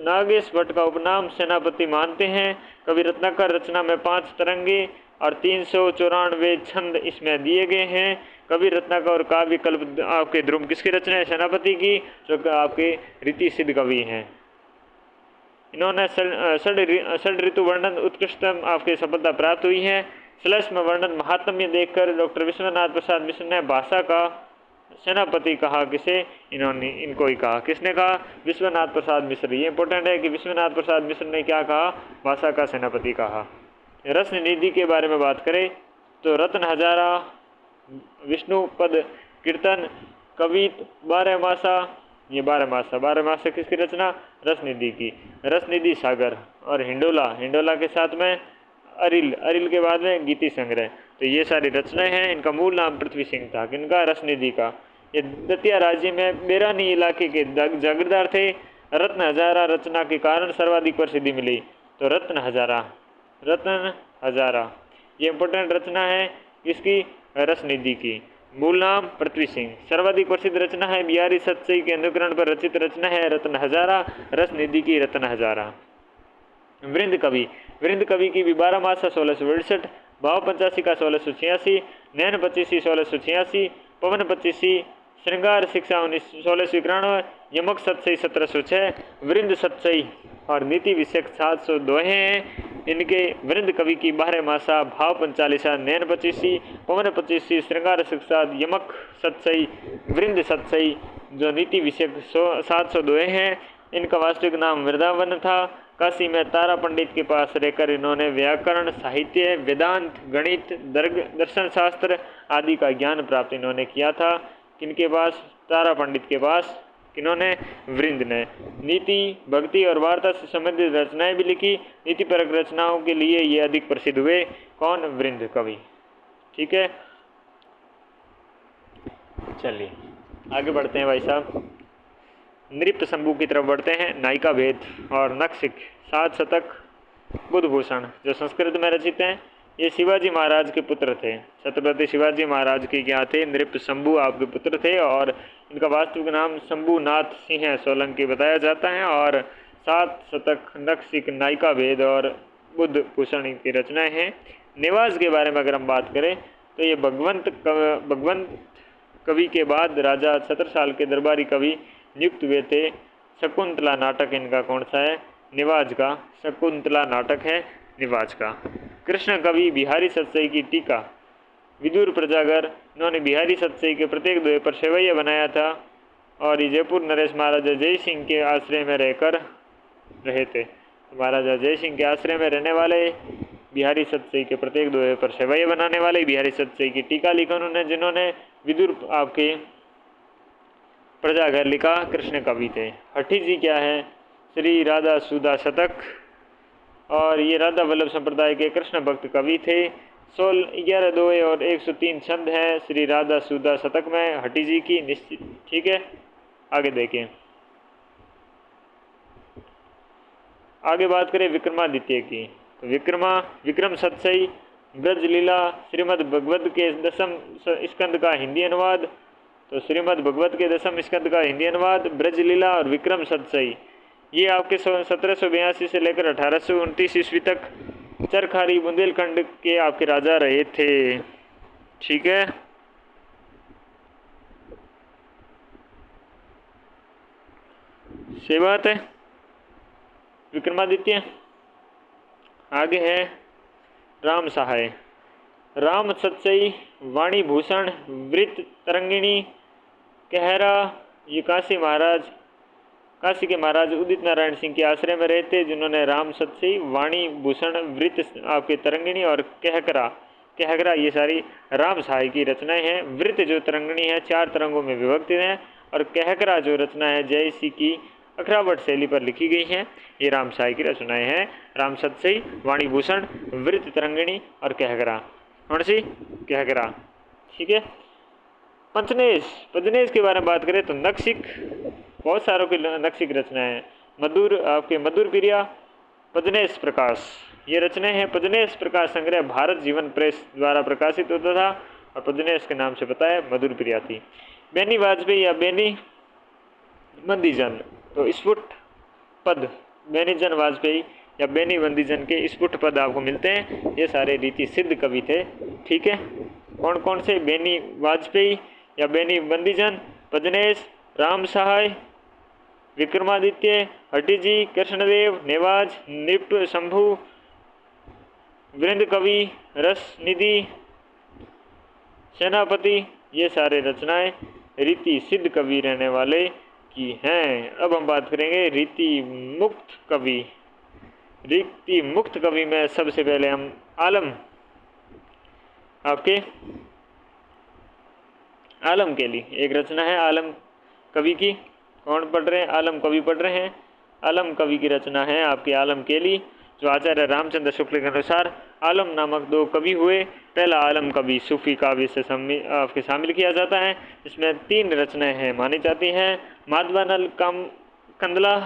नागेश भट्ट का उपनाम सेनापति मानते हैं। कवि रत्नाकर रचना में 5 तरंगे और 394 छंद इसमें दिए गए हैं। कवि रत्नाकर और काव्य कल्प आपके ध्रुव किसकी रचना है? सेनापति की, जो आपके रीति सिद्ध कवि हैं। इन्होंने षड ऋतु वर्णन उत्कृष्टतम आपकी सफलता प्राप्त हुई है। श्लेष्म वर्णन महात्म्य देखकर डॉक्टर विश्वनाथ प्रसाद मिश्र ने भाषा का सेनापति कहा। किसे? इन्होंने, इनको ही कहा। किसने कहा? विश्वनाथ प्रसाद मिश्र। ये इंपॉर्टेंट है कि विश्वनाथ प्रसाद मिश्र ने क्या कहा? भाषा का सेनापति कहा। रत्न निधि के बारे में बात करें तो रत्न हजारा, विष्णु पद कीर्तन, कवित, 12 मासा, ये 12 मासा किसकी रचना? रसनिधि की। रसनिधि सागर और हिंडोला के साथ में अरिल के बाद में गीति संग्रह। तो ये सारी रचनाएं हैं। इनका मूल नाम पृथ्वी सिंह था। किनका? रसनिधि का। ये दतिया राज्य में बेरानी इलाके के जागीरदार थे। रत्न हजारा रचना के कारण सर्वाधिक प्रसिद्धि मिली। तो रत्न हजारा ये इंपॉर्टेंट रचना है। इसकी? रसनिधि की। मूल नाम पृथ्वी सिंह। सर्वाधिक प्रसिद्ध रचना है बिहारी सतसई के अनुकरण पर रचित रचना है रत्न हजारा। रसनिधि की रत्न हजारा। वृंद कवि की भी 12 मासा 1668, भाव 85 का 1686, नैन 25 1686, पवन 25, श्रृंगार शिक्षा 1691, यमक सतसई 1706, वृंद सतसई और नीति विषयक 702 हैं। इनके वृंद कवि की 12 मासा, भाव 45, नैन 25, पवन 25, श्रृंगार शिक्षा, यमक सतसई, वृंद सतसई जो नीति विषयक 702 हैं। इनका वास्तविक नाम वृंदावन था। काशी में तारा पंडित के पास रहकर इन्होंने व्याकरण, साहित्य, वेदांत, गणित, दर्शन शास्त्र आदि का ज्ञान प्राप्त इन्होंने किया था। किनके पास? तारा पंडित के पास। किन्होंने? वृंद ने। नीति, भक्ति और वार्ता से संबंधित रचनाएं भी लिखी। नीतिपरक रचनाओं के लिए ये अधिक प्रसिद्ध हुए। कौन? वृंद कवि। ठीक है, चलिए आगे बढ़ते हैं भाई साहब। नृप शंभू की तरफ बढ़ते हैं। नायिका भेद और नक्सिक, 7 शतक, बुधभूषण जो संस्कृत में रचित हैं। ये शिवाजी महाराज के पुत्र थे। छत्रपति शिवाजी महाराज के क्या थे? नृप शंभू आपके पुत्र थे। और इनका वास्तविक नाम शंभूनाथ सिंह सोलंकी बताया जाता है। और 7 शतक, नक्सिक, नायिका भेद और बुधभूषण की रचनाएं हैं। निवास के बारे में अगर हम बात करें तो ये भगवंत कवि के बाद राजा छत्रसाल के दरबारी कवि नियुक्त हुए थे। शकुंतला नाटक इनका कौन सा है? निवाज का। शकुंतला नाटक है निवाज का। कृष्ण कवि बिहारी सतसई की टीका, विदुर प्रजागर। इन्होंने बिहारी सतसई के प्रत्येक दोहे पर सेवैया बनाया था। और ये जयपुर नरेश महाराजा जय सिंह के आश्रय में रहकर रहे थे। महाराजा जय सिंह के आश्रय में रहने वाले बिहारी सतसई के प्रत्येक दोहे पर सेवैया बनाने वाले बिहारी सतसई की टीका लिखा उन्होंने, जिन्होंने विदुर आपके प्रजागर लिखा कृष्ण कवि थे। हठी जी क्या है? श्री राधा सुधा शतक। और ये राधा वल्लभ संप्रदाय के कृष्ण भक्त कवि थे। 11 दोहे और 103 छंद हैं श्री राधा सुधा शतक में हठी जी की निश्चित। ठीक है, आगे देखें। आगे बात करें विक्रमादित्य की तो विक्रम सतसई, ब्रज लीला, श्रीमद् भगवत के 10वें स्कंद का हिंदी अनुवाद। तो श्रीमद् भगवत के 10वें स्कंद का हिंदी अनुवाद, ब्रज लीला और विक्रम सतसई, ये आपके 1782 से लेकर 1829 ईस्वी तक चरखारी बुंदेलखंड के आपके राजा रहे थे। ठीक है, सही बात है। विक्रमादित्य। आगे है राम सहाय, राम सतसई, वाणी भूषण, वृत्त तरंगिणी, कहरा। ये काशी के महाराज उदित नारायण सिंह के आश्रय में रहते, जिन्होंने राम सतसई, वाणी भूषण, वृत्त आपके तरंगिणी और कहकरा ये सारी राम सहाय की रचनाएं हैं। वृत्त जो तरंगिणी है 4 तरंगों में विभक्त हैं। और कहकरा जो रचना है जयसी की अखरावट शैली पर लिखी गई हैं। ये राम सहाय की रचनाएं हैं। राम सतसई, वाणी भूषण, वृत्त तरंगिणी और कहकरा। कौन सी? कहकरा। ठीक है। पजनेश के बारे में बात करें तो नक्सिक, बहुत सारों की नक्सिक रचनाएं हैं। मधुर प्रिया, पद्मनेश प्रकाश। ये रचनाएं हैं पद्मनेश प्रकाश संग्रह भारत जीवन प्रेस द्वारा प्रकाशित होता था और पद्मनेश के नाम से पता है मधुर प्रिया थी। बेनी वाजपेयी या बेनी बंदीजन, तो स्फुट पद बेनीजन वाजपेयी या बेनी बंदीजन के स्फुट पद आपको मिलते हैं। ये सारे रीति सिद्ध कवि थे। ठीक है, कौन कौन से? बेनी वाजपेयी या बेनी बंदीजन, पद्मनेश, राम सहाय, विक्रमादित्य, हट्टीजी, कृष्णदेव, नेवाज, नृप शंभु, वृंद कवि, रस निधि, सेनापति। ये सारे रचनाएं रीति सिद्ध कवि रहने वाले की हैं। अब हम बात करेंगे रीति मुक्त कवि। रीति मुक्त कवि में सबसे पहले हम आलम के लिए एक रचना है आलम कवि की। कौन पढ़ रहे हैं? आलम कवि पढ़ रहे हैं। आलम कवि की रचना है आपके आलम केली, जो आचार्य रामचंद्र शुक्ल के अनुसार आलम नामक 2 कवि हुए। पहला आलम कवि सूफी काव्य से शामिल किया जाता है। इसमें 3 रचनाएं हैं मानी जाती हैं, माधवानल कंदला,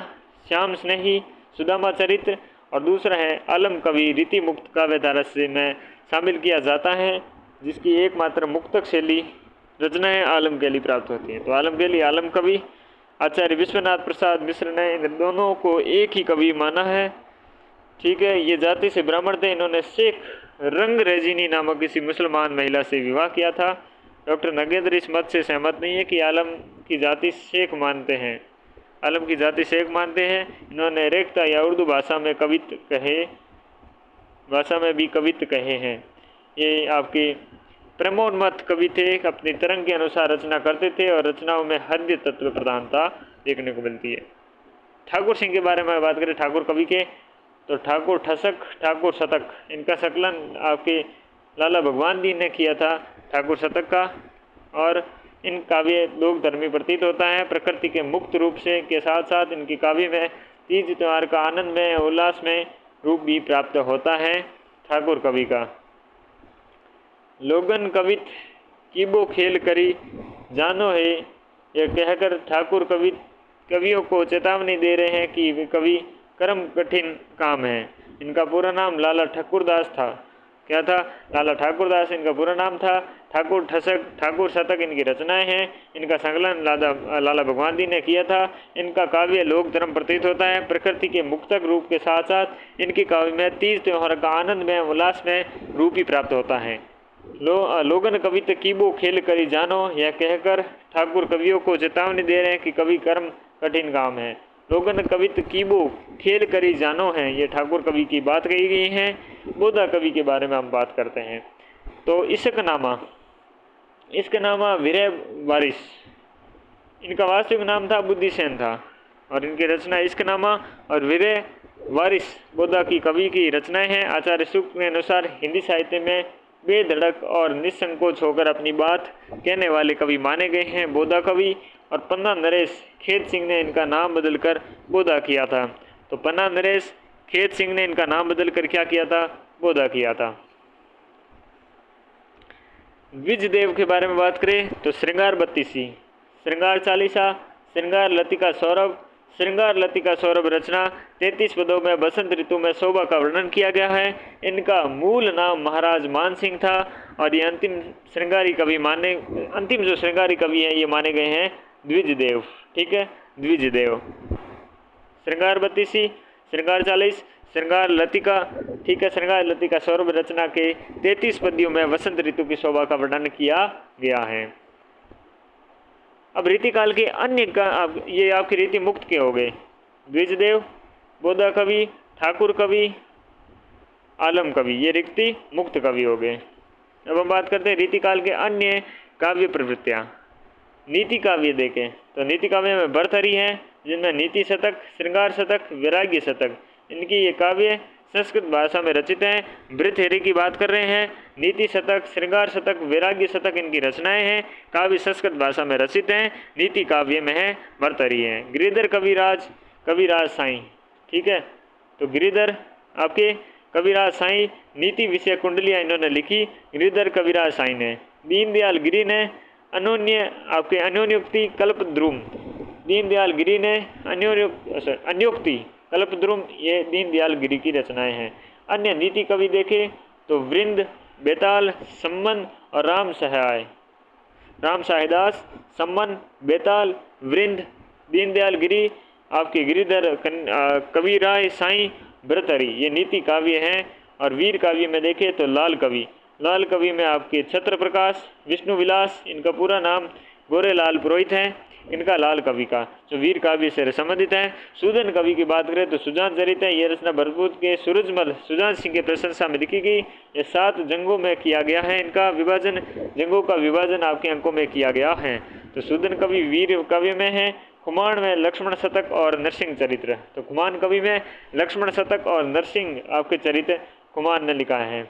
श्याम स्नेही, सुदामा चरित्र, और दूसरा है आलम कवि रीति मुक्त काव्य धारा से में शामिल किया जाता है, जिसकी एकमात्र मुक्तक शैली रचनाएं आलम केली प्राप्त होती हैं। तो आलम केली आलम कवि। आचार्य विश्वनाथ प्रसाद मिश्र ने इन दोनों को एक ही कवि माना है। ठीक है, ये जाति से ब्राह्मण थे। इन्होंने शेख रंग रेजिनी नामक किसी मुसलमान महिला से विवाह किया था। डॉक्टर नगेंद्र इस मत से सहमत नहीं है कि आलम की जाति शेख मानते हैं। आलम की जाति शेख मानते हैं। इन्होंने रेखता या उर्दू भाषा में भी कवित्व कहे हैं। ये आपके प्रेमोन्मत्त कवि थे, अपनी तरंग के अनुसार रचना करते थे और रचनाओं में हृदय तत्व प्रधानता देखने को मिलती है। ठाकुर सिंह के बारे में बात करें ठाकुर कवि के, तो ठाकुर ठसक, ठाकुर शतक, इनका संकलन आपके लाला भगवान जी ने किया था ठाकुर शतक का। और इन काव्य लोक धर्मी प्रतीत होता है। प्रकृति के मुक्त रूप से के साथ साथ इनकी काव्य में तीज त्योहार का आनंद में उल्लास में रूप भी प्राप्त होता है ठाकुर कवि का। लोगन कवित कीबो खेल करी जानो है, यह कहकर ठाकुर कवियों को चेतावनी दे रहे हैं कि वे कवि कर्म कठिन काम है। इनका पूरा नाम लाला ठाकुरदास था। क्या था? लाला ठाकुरदास इनका पूरा नाम था। ठाकुर ठसक, ठाकुर शतक इनकी रचनाएं हैं। इनका संकलन लाला भगवान जी ने किया था। इनका काव्य लोक धर्म प्रतीत होता है। प्रकृति के मुक्तक रूप के साथ साथ इनके काव्य में तीज त्योहार का आनंद में उल्लास में रूप ही प्राप्त होता है। लोगन कवित कीबो खेल करी जानो, यह कहकर ठाकुर कवियों को चेतावनी दे रहे हैं कि कवि कर्म कठिन काम है। लोगन कवित कीबो खेल करी जानो है, ये ठाकुर कवि की बात कही गई है। बोधा कवि के बारे में हम बात करते हैं। तो इसका नामा विरय वारिस, इनका वास्तविक नाम था बुद्धिसेन था, और इनकी रचना इसका नामा और विरय वारिस बोधा की कवि की रचनाएं हैं। आचार्य शुक्ल के अनुसार हिंदी साहित्य में बेधड़क और निसंकोच होकर अपनी बात कहने वाले कवि माने गए हैं बोधा कवि। और पन्ना नरेश खेत सिंह ने इनका नाम बदलकर बोधा किया था। तो पन्ना नरेश खेत सिंह ने इनका नाम बदलकर क्या किया था? बोधा किया था। द्विजदेव के बारे में बात करें तो श्रृंगार बत्तीसी, श्रृंगार चालीसा, श्रृंगार लतिका सौरभ रचना 33 पदों में बसंत ऋतु में शोभा का वर्णन किया गया है। इनका मूल नाम महाराज मान सिंह था और ये अंतिम जो श्रृंगारी कवि हैं ये माने गए हैं द्विजदेव। ठीक है, द्विजदेव। श्रृंगार बत्तीसी, श्रृंगार 40, श्रृंगार लतिका। ठीक है, श्रृंगार लतिका सौरभ रचना के 33 पद्यों में वसंत ऋतु की शोभा का वर्णन किया गया है। अब रीतिकाल के अन्य ये आपकी रीति मुक्त के हो गए। द्विजदेव, बोधा कवि, ठाकुर कवि, आलम कवि, ये रीति मुक्त कवि हो गए। अब हम बात करते हैं रीतिकाल के अन्य काव्य प्रवृत्तियाँ। नीति काव्य देखें तो नीति काव्य में भर्तहरि हैं, जिनमें नीति शतक, श्रृंगार शतक, वैराग्य शतक, इनकी ये काव्य संस्कृत भाषा में रचित हैं। भर्तहरि की बात कर रहे हैं। नीति शतक, श्रृंगार शतक, वैराग्य शतक इनकी रचनाएं हैं। काव्य संस्कृत भाषा में रचित हैं। नीति काव्य में है भर्तहरि हैं। गिरिधर कविराज साईं। ठीक है, तो गिरिधर आपके कविराज साईं नीति विषय कुंडलियाँ इन्होंने लिखी। गिरिधर कविराज साईं ने। दीनदयाल गिरी ने अन्योन्योक्ति कल्प ध्रुव, दीनदयाल गिरी ने अन्योक्ति, कल्पद्रुम, ये दीनदयाल गिरी की रचनाएं हैं। अन्य नीति कवि देखें तो वृंद, बेताल, सम्मन और राम सहायदास, सम्मन, बेताल, वृंद, दीनदयाल गिरी, आपके गिरिधर कवि राय साईं, भर्तृहरि, ये नीति काव्य हैं। और वीर काव्य में देखें तो लाल कवि में आपके छत्र प्रकाश, विष्णु विलास, इनका पूरा नाम गोरेलाल पुरोहित है, इनका लाल कवि का जो वीर काव्य से संबंधित है। सूदन कवि की बात करें तो सुजान चरित है, ये रचना भरतपुर के सूरजमल सुजान सिंह के प्रशंसा में लिखी गई। ये 7 जंगों में किया गया है, इनका विभाजन, जंगों का विभाजन आपके अंकों में किया गया है। तो सूदन कवि वीर काव्य में है। खुमान में लक्ष्मण शतक और नरसिंह चरित्र, तो खुमान कवि में लक्ष्मण शतक और नरसिंह आपके चरित्र खुमान ने लिखा है।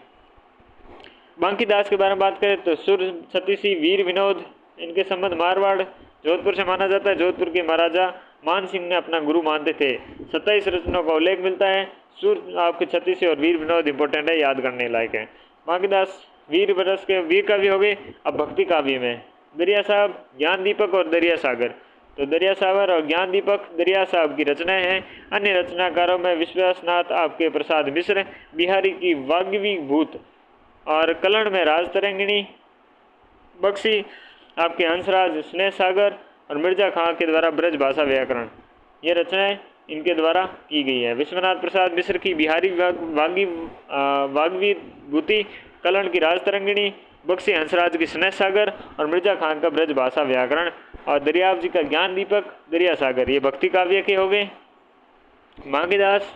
बांकीदास के बारे में बात करें तो सुर सतीसी, वीर विनोद, इनके संबंध मारवाड़ जोधपुर से माना जाता है। जोधपुर के महाराजा मान सिंह ने अपना गुरु मानते थे। 27 रचनाओं का उल्लेख मिलता है। सुर आपके छत्तीसी और वीर विनोद इंपॉर्टेंट है, याद करने लायक है। बांकीदास वीर बरस के वीर काव्य हो गए। अब भक्ति काव्य में दरिया साहब, ज्ञान दीपक और दरिया सागर, तो दरिया सागर और ज्ञान दीपक दरिया साहब की रचनाएं हैं। अन्य रचनाकारों में विश्वासनाथ आपके प्रसाद मिश्र, बिहारी की वाग्वी भूत और कलण में राज तरंगिणी, बख्शी आपके हंसराज स्नेह सागर और मिर्जा खां के द्वारा ब्रज भाषा व्याकरण, ये रचनाएं इनके द्वारा की गई है। विश्वनाथ प्रसाद मिश्र की बिहारी वाग्वी भूति, कलण की राज तरंगिणी, बख्शी हंसराज की स्नेह सागर और मिर्जा खान का ब्रज भाषा व्याकरण और दरियाव जी का ज्ञान दीपक दरिया सागर, ये भक्ति काव्य के हो गए। बांकीदास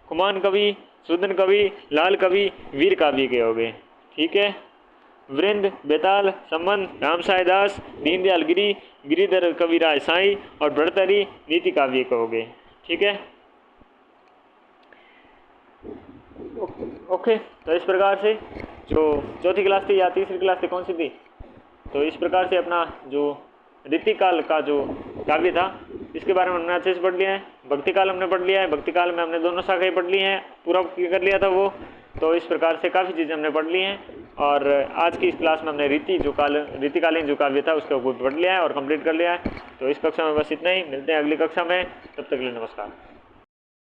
खुमान कवि, सूदन कवि, लाल कवि वीर काव्य के हो गए। ठीक है। वृंद, बेताल, सम्मन, राम सहायदास, दीनदयाल गिरी, गिरिधर कवि राय साईं और भर्तृहरि नीति काव्य के हो गए। ठीक है। ओके, तो इस प्रकार से जो चौथी क्लास थी या तीसरी क्लास थी, कौन सी थी, तो इस प्रकार से अपना जो रीतिकाल का जो काव्य था इसके बारे में हमने अच्छे से पढ़ लिया है। भक्ति काल हमने पढ़ लिया है, भक्ति काल में हमने दोनों शाखाएं पढ़ ली हैं, पूरा कर लिया था वो। तो इस प्रकार से काफ़ी चीज़ें हमने पढ़ ली हैं और आज की इस क्लास में हमने रीतिकालीन जो काव्य था उसके ऊपर पढ़ लिया है और कंप्लीट कर लिया है। तो इस कक्षा में बस इतना ही, मिलते हैं अगली कक्षा में, तब तक के लिए नमस्कार।